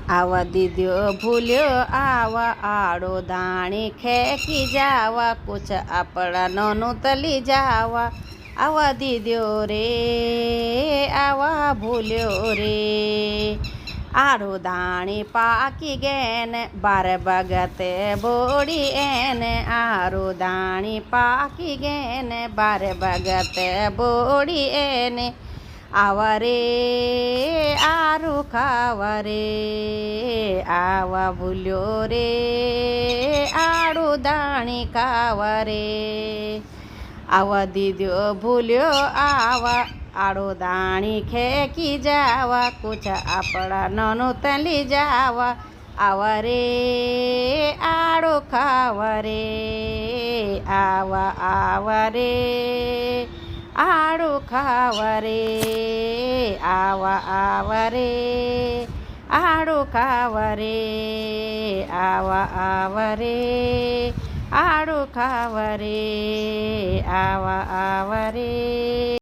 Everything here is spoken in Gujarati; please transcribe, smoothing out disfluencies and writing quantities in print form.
આવા દીદ્યો ભૂલ્યો આવા આડો ધાણી ખેંકી જાવા કુછ આપણા નોનું તલી જાવા આવા દીદ્યો રે આવા ભૂલ્યો રે આડો ધાણી પાકી ગેને બાર બગતે બોડી એને આડો ધાણી પાકી ગેને બાર બગતે બોડી એને આવા રે આરું ખાવા રે આવા ભૂલ્યો રે આડું દાણી ખાવા રે આવા દીદ્યો ભૂલ્યો આવા આડો દાણી ખેંકી જાવા કુછ આપણા નોનું તલી જાવા આવા રે આડો ખાવા રે આવા રે આડું ખાવા રે આવા રે આડું ખાવા રે આવા રે આડું ખાવા રે આવા રે